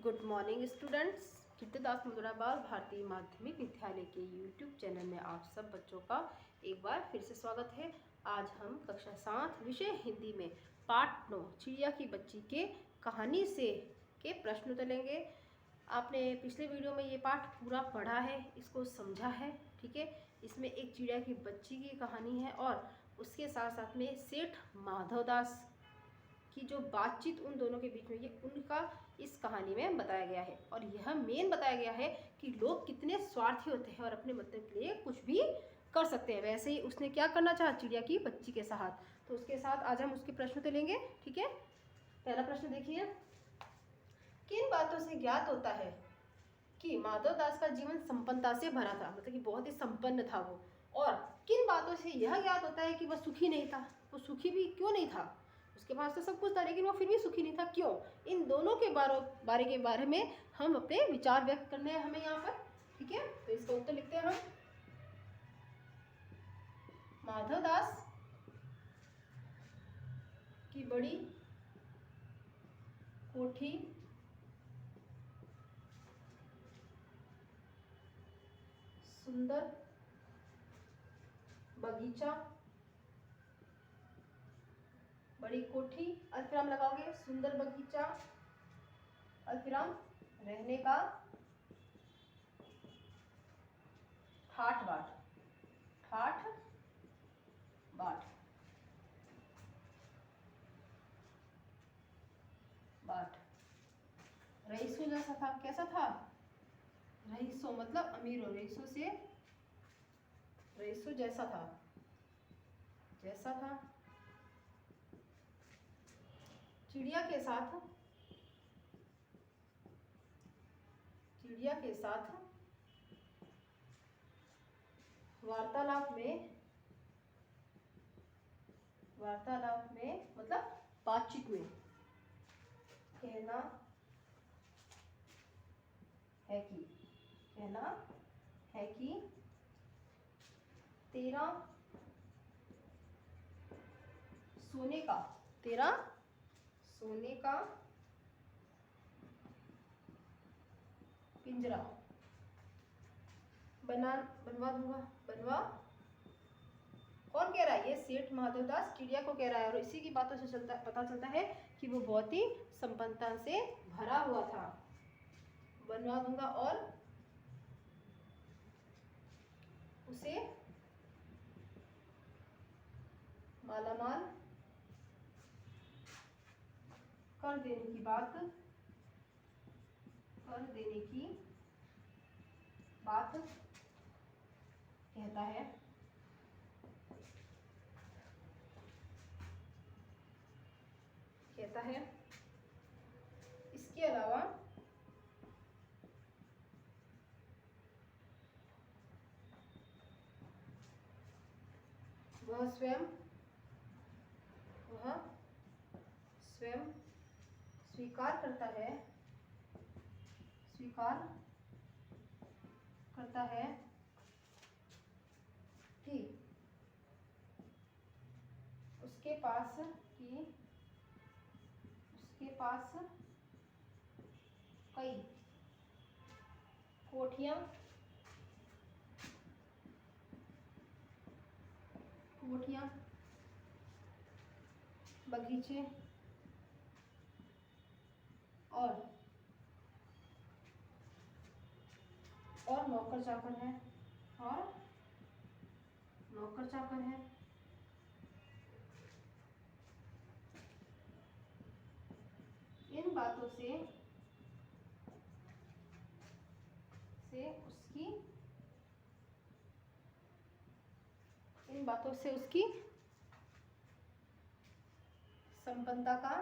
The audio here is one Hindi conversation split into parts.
Good morning students. Kirtidas Mudrabad Bharatiya Madhyamik विद्यालय के यूट्यूब चैनल में आप सब बच्चों का एक बार फिर से स्वागत है। आज हम कक्षा 7 विषय हिंदी में पाठ 9 चिड़िया की बच्ची के कहानी से के प्रश्न उत्तर लेंगे। आपने पिछले वीडियो में ये पाठ पूरा पढ़ा है, इसको समझा है, ठीक है। इसमें एक चिड़िया की बच्ची की कहानी है और उसके साथ साथ में सेठ माधवदास की जो बातचीत उन दोनों के बीच में ये उनका इस कहानी में बताया गया है। और यह मेन बताया गया है कि लोग कितने स्वार्थी होते हैं और अपने मतलब के लिए कुछ भी कर सकते हैं। वैसे ही उसने क्या करना चाहा चिड़िया की बच्ची के साथ, तो उसके साथ आज हम उसके प्रश्न तो लेंगे, ठीक है। पहला प्रश्न देखिए, किन बातों से ज्ञात होता है कि माधवदास का जीवन संपन्नता से भरा था, मतलब कि बहुत ही संपन्न था वो। और किन बातों से यह ज्ञात होता है कि वह सुखी नहीं था। वो सुखी भी क्यों नहीं था, उसके पास तो सब कुछ था लेकिन वो फिर भी सुखी नहीं था, क्यों। इन दोनों के बारे में हम अपने विचार व्यक्त करने हैं हमें यहाँ पर, ठीक है। तो इसका उत्तर लिखते हैं हम। माधवदास की बड़ी कोठी सुंदर बगीचा, बड़ी कोठी अल्पविराम लगाओगे, सुंदर बगीचा अल्पविराम रहने का ठाठ बाट, ठाठ बाट, बाट रईसों जैसा था। कैसा था, रईसों मतलब अमीरों, रईसों से रईसों जैसा था, जैसा था। चिड़िया के साथ, चिड़िया के साथ वार्तालाप में मतलब बातचीत में कहना है कि तेरा सोने का पिंजरा बनवा दूंगा। बनवा कौन कह रहा है, ये सेठ माधवदास चिड़िया को कह रहा है। और इसी की बातों से पता चलता है कि वो बहुत ही संपन्नता से भरा हुआ था। बनवा दूंगा और उसे मालामाल कर देने की बात कहता है। इसके अलावा वह स्वयं स्वीकार करता है कि उसके पास कई कोठियां बगीचे और नौकर चाकर है। इन बातों से उसकी संपन्नता का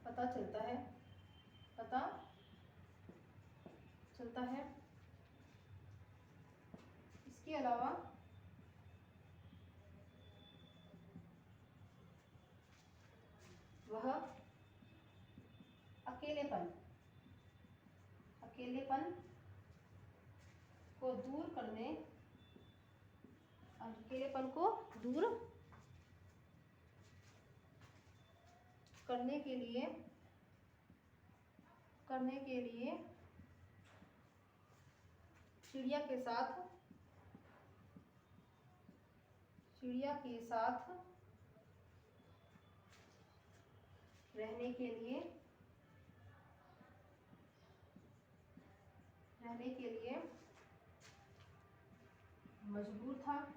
पता चलता है। इसके अलावा वह अकेलेपन को दूर करने के लिए चिड़िया के साथ रहने के लिए मजबूर था।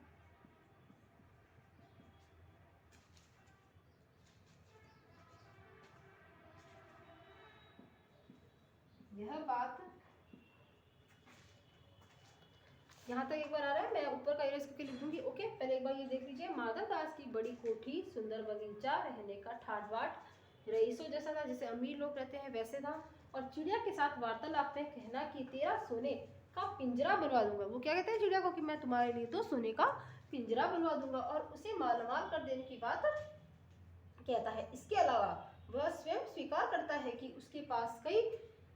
यह बात, यहाँ तक एक बार आ रहा है, मैं ऊपर का इरेज करके लिख दूंगी। ओके, पहले एक बार ये देख लीजिए। माधव दास की बड़ी कोठी, सुंदर बगीचा, रहने का ठाट बाट, रईसों जैसा था, जैसे अमीर लोग रहते हैं वैसे था। और चिड़िया के साथ वार्तालाप में कहना कि तेरा सोने का पिंजरा बनवा दूंगा। वो क्या कहते हैं चिड़िया को कि मैं तुम्हारे लिए तो सोने का पिंजरा बनवा दूंगा, और उसे मालामाल कर देने की बात कहता है। इसके अलावा वह स्वयं स्वीकार करता है कि उसके पास कई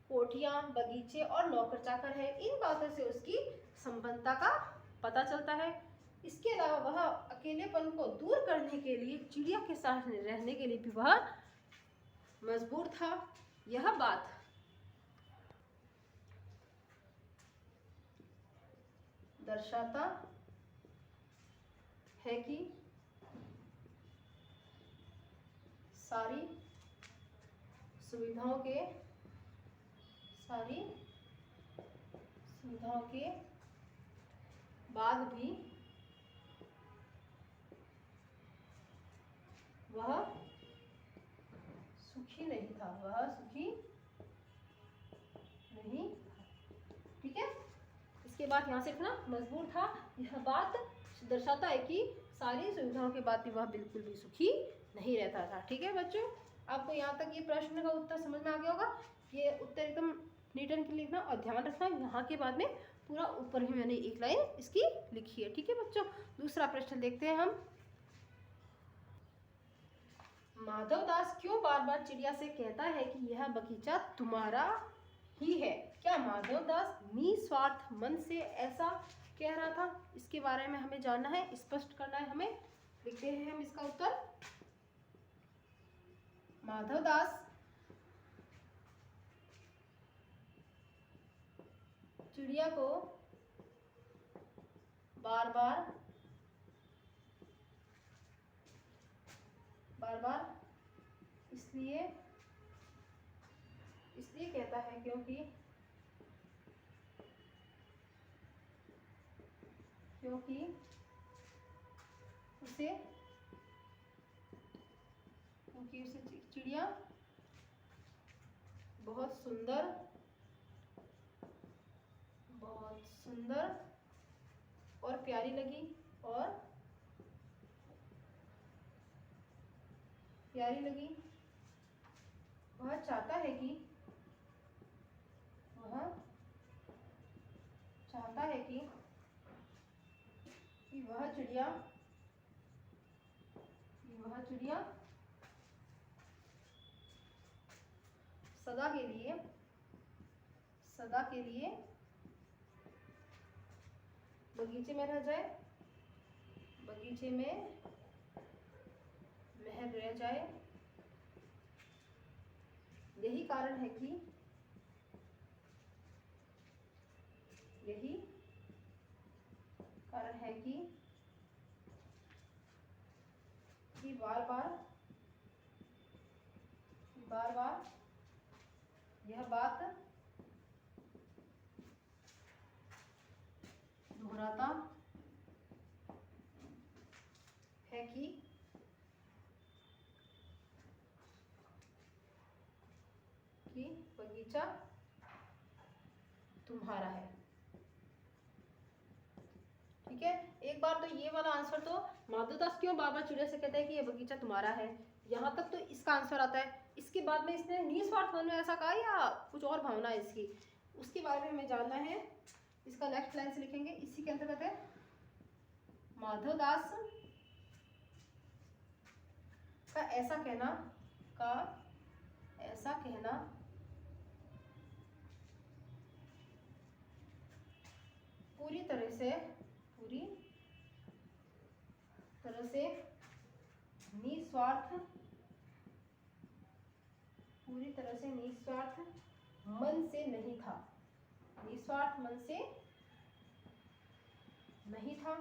कोठियां, बगीचे और नौकर चाकर है। इन बातों से उसकी संपन्नता का पता चलता है। इसके अलावा वह अकेलेपन को दूर करने के लिए चिड़िया के साथ रहने के लिए भी वह मजबूर था। यह बात दर्शाता है कि सारी सुविधाओं के बाद भी वह सुखी नहीं था। ठीक है, इसके बाद यहाँ से लिखना मजबूर था। यह बात दर्शाता है कि सारी सुविधाओं के बाद भी वह बिल्कुल भी सुखी नहीं रहता था। ठीक है बच्चों, आपको यहाँ तक ये प्रश्न का उत्तर समझ में आ गया होगा। ये उत्तर एकदम नीट एंड क्लीन लिखना, और ध्यान रखना यहाँ के बाद में पूरा ऊपर भी मैंने एक लाइन इसकी लिखी है। ठीक है बच्चों, दूसरा प्रश्न देखते हैं हम। माधव दास क्यों बार बार चिड़िया से कहता है कि यह बगीचा तुम्हारा ही है? क्या माधव दास निस्वार्थ मन से ऐसा कह रहा था? इसके बारे में हमें जानना है, स्पष्ट करना है हमें। लिखते हैं हम इसका उत्तर। माधव दास चिड़िया को बार बार इसलिए कहता है क्योंकि उसे चिड़िया बहुत सुंदर और प्यारी लगी, वह चाहता है कि वह चिड़िया सदा के लिए बगीचे में रह जाए, बगीचे में महल रह जाए। यही कारण है कि बार बार यह बात दोहराता है कि बगीचा तुम्हारा है। ठीक है, एक बार तो ये वाला आंसर तो माधव दास क्यों बार बार चिड़िया से कहता है कि ये बगीचा तुम्हारा है, यहाँ तक तो इसका आंसर आता है। इसके बाद में इसने निस्वार्थ मन में ऐसा कहा या कुछ और भावना है इसकी, उसके बारे में हमें जानना है। इसका नेक्स्ट लाइन से लिखेंगे। इसी के अंतर्गत है माधव दास का ऐसा कहना पूरी तरह से निस्वार्थ पूरी तरह से निस्वार्थ मन से नहीं था, निस्वार्थ मन से नहीं था।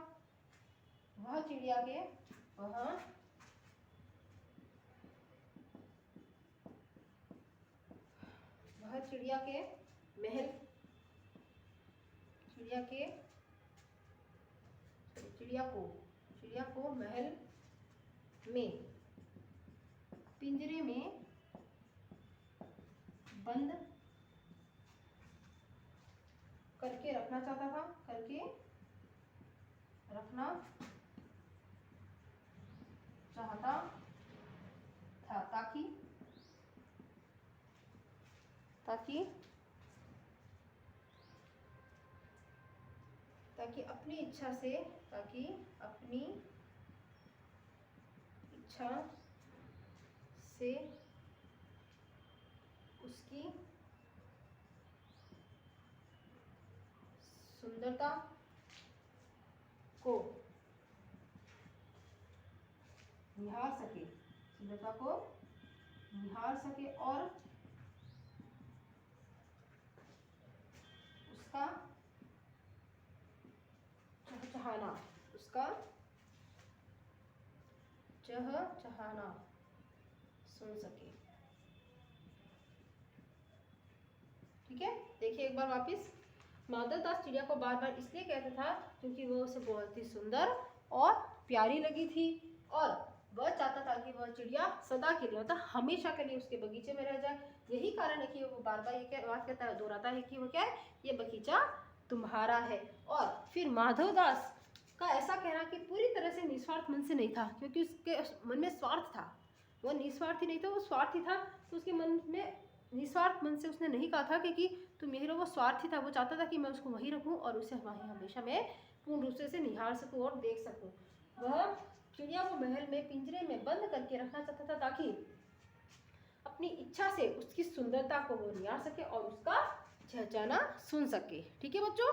वह चिड़िया के चिड़िया के महल, चिड़िया को महल में पिंजरे में बंद करके रखना चाहता था, ताकि अपनी इच्छा से उसकी सुंदरता को निहार सके और उसका चहचहाना सुन सके। ठीक है, देखिए एक बार वापिस। माधवदास चिड़िया को बार बार इसलिए कहता था क्योंकि वो उसे बहुत ही सुंदर और प्यारी लगी थी, और वह चाहता था कि वह चिड़िया सदा के लिए, मतलब हमेशा के लिए उसके बगीचे में रह जाए। यही कारण है कि वो बार बार ये बात कहता है, दोहराता है कि वो क्या है, ये बगीचा तुम्हारा है। और फिर माधवदास का ऐसा कहना कि पूरी तरह से निस्वार्थ मन से नहीं था, क्योंकि उसके मन में स्वार्थ था। वो निस्वार्थी नहीं था, वो स्वार्थी था। तो उसके मन में निस्वार्थ मन से उसने नहीं कहा था कि तुम यही रहो। वो स्वार्थी था, वो चाहता था कि मैं उसको वहीं रखूं और उसे वहीं हमेशा मैं पूर्ण रूप से निहार सकूं और देख सकूं। वह चिड़िया को महल में पिंजरे में बंद करके रखना चाहता था ताकि अपनी इच्छा से उसकी सुंदरता को वो निहार सके और उसका चहचहाना सुन सके। ठीक है बच्चों,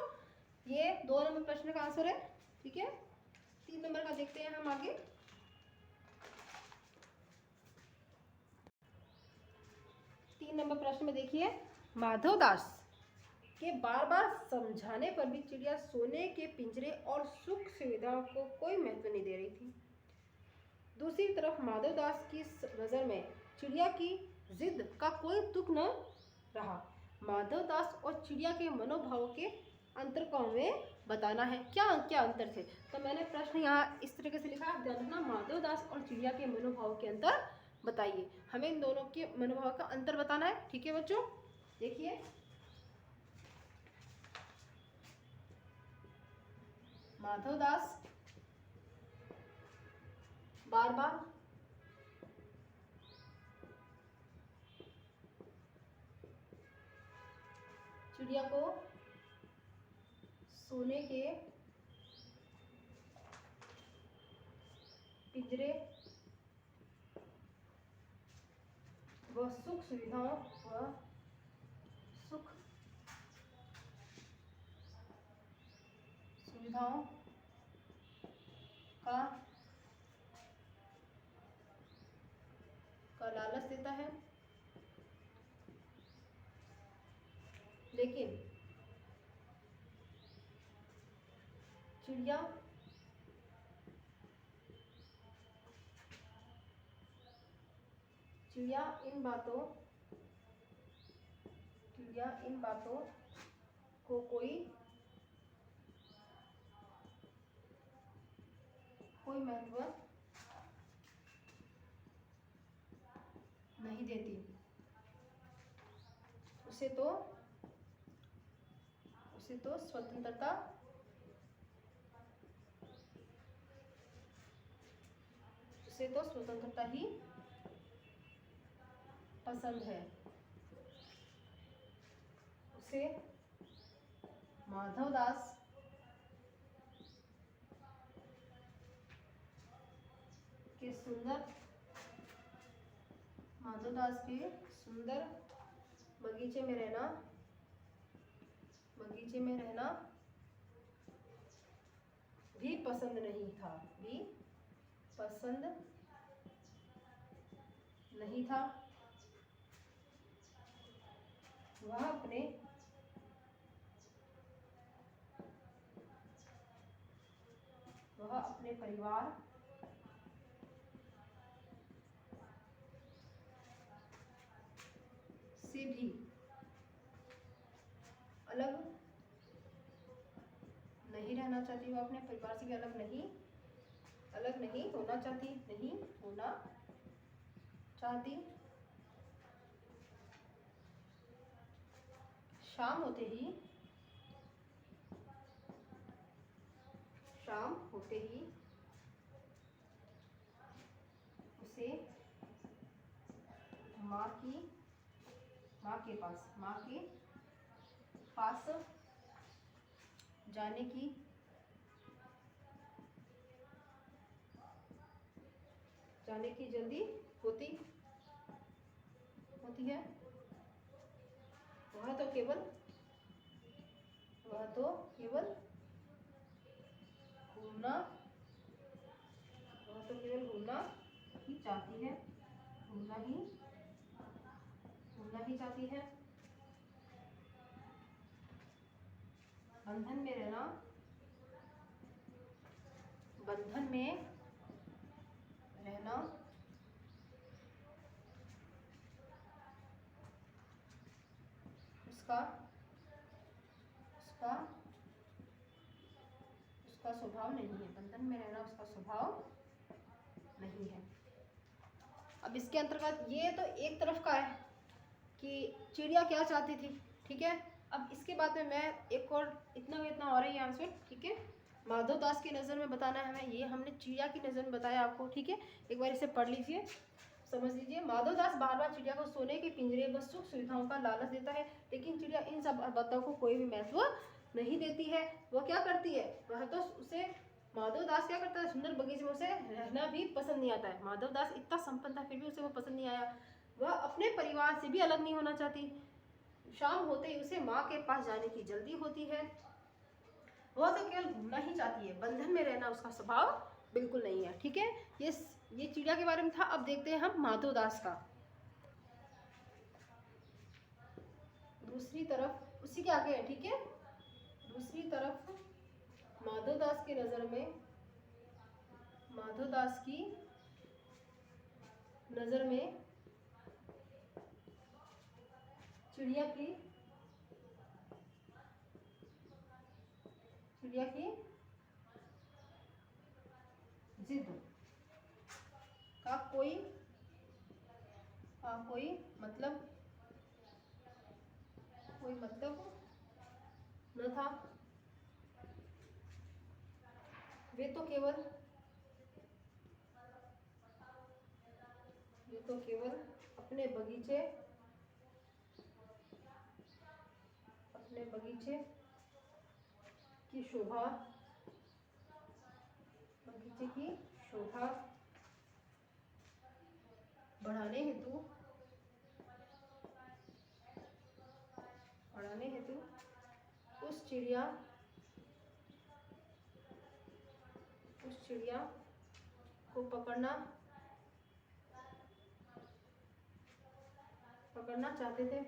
ये 2 नंबर प्रश्न का आंसर है। ठीक है, 3 नंबर का देखते हैं हम आगे। 3 नंबर प्रश्न में देखिए, माधवदास के बार बार समझाने पर भी चिड़िया सोने के पिंजरे और सुख सुविधाओं को कोई महत्व नहीं दे रही थी। दूसरी तरफ माधवदास की नज़र में चिड़िया की जिद का कोई तुक न रहा। माधवदास और चिड़िया के मनोभाव के अंतर को हमें बताना है। क्या क्या अंतर थे? तो मैंने प्रश्न यहाँ इस तरीके से लिखा, ध्यान रखना, माधवदास और चिड़िया के मनोभाव के अंतर बताइए। हमें इन दोनों के मनोभाव का अंतर बताना है। ठीक है बच्चों, देखिए माधवदास बार बार चिड़िया को सोने के पिंजरे व सुख सुविधाओं का लालच देता है, लेकिन चिड़िया इन बातों को कोई महत्व नहीं देती। उसे तो स्वतंत्रता ही पसंद है। उसे माधवदास के सुंदर बगीचे में रहना भी पसंद नहीं था। वह अपने परिवार से भी अलग नहीं रहना चाहती, वो अपने परिवार से भी अलग नहीं होना चाहती। शाम होते ही उसे माँ के पास जाने की जल्दी होती है। वह तो केवल घूमना ही चाहती है। बंधन में रहना उसका स्वभाव नहीं है। बंधन में रहना उसका स्वभाव नहीं है। अब इसके अंतर्गत ये तो एक तरफ का है कि चिड़िया क्या चाहती थी, ठीक है। अब इसके बाद में मैं एक और इतना और है आंसर, ठीक है। माधव दास की नज़र में बताना है हमें, ये हमने चिड़िया की नज़र में बताया आपको, ठीक है। एक बार इसे पढ़ लीजिए, समझ लीजिए। माधव दास बार बार चिड़िया को सोने के पिंजरे व सुख सुविधाओं का लालच देता है, लेकिन चिड़िया इन सब बातों को कोई भी महत्व नहीं देती है। वह क्या करती है, वह तो उसे माधव दास क्या करता है, सुंदर बगीचे में उसे रहना भी पसंद नहीं आता है। माधव दास इतना संपन्न था फिर भी उसे वो पसंद नहीं आया। वह अपने परिवार से भी अलग नहीं होना चाहती। शाम होते ही उसे माँ के पास जाने की जल्दी होती है। वह तो केवल घूमना ही चाहती है, बंधन में रहना उसका स्वभाव बिल्कुल नहीं है, ठीक है। ये चिड़िया के बारे में था। अब देखते हैं हम माधव दास का। दूसरी तरफ उसी के आगे है, ठीक है। दूसरी तरफ माधव दास की नज़र में, माधव दास की नज़र में चिड़िया की जिद का कोई मतलब न था। वे तो केवल अपने बगीचे की शोभा बढ़ाने हेतु उस चिड़िया को पकड़ना चाहते थे।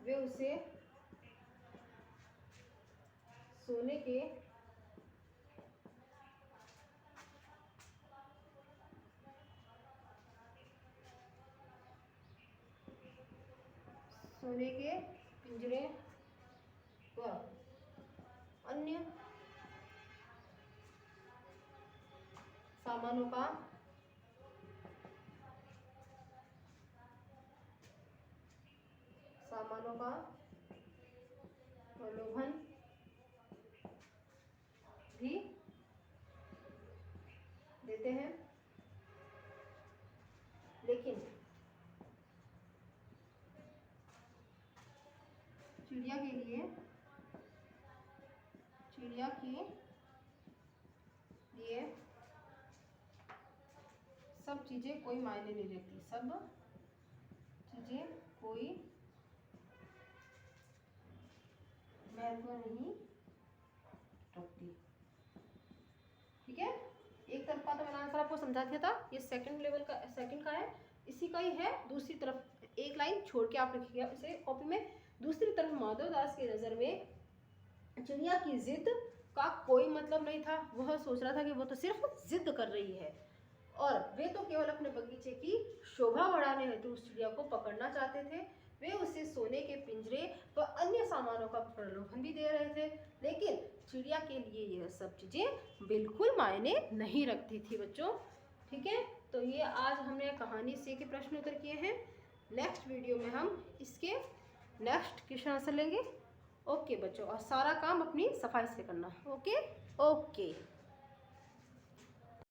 वे उसे सोने के पिंजरे व अन्य सामानों का प्रलोभन भी देते हैं, लेकिन चिड़िया के लिए सब चीजें कोई मायने नहीं रखती। सब चीजें कोई महत्व नहीं रखती, ठीक है। एक तरफ का तो मैंने आंसर आपको समझा दिया था। ये सेकंड का है। इसी का ही है। दूसरी तरफ एक लाइन छोड़ के आप लिखिएगा इसे कॉपी में। दूसरी तरफ माधव दास की नज़र में चिड़िया की जिद का कोई मतलब नहीं था। वह सोच रहा था कि वो तो सिर्फ जिद कर रही है और वे तो केवल अपने बगीचे की शोभा बढ़ाने हेतु उस चिड़िया को पकड़ना चाहते थे। वे उसे सोने के पिंजरे व अन्य सामानों का प्रलोभन भी दे रहे थे, लेकिन चिड़िया के लिए यह सब चीज़ें बिल्कुल मायने नहीं रखती थी बच्चों। ठीक है, तो ये आज हमने कहानी से के प्रश्न उत्तर किए हैं। नेक्स्ट वीडियो में हम इसके नेक्स्ट क्वेश्चन आंसर लेंगे। ओके बच्चों, और सारा काम अपनी सफाई से करना। Okay okay.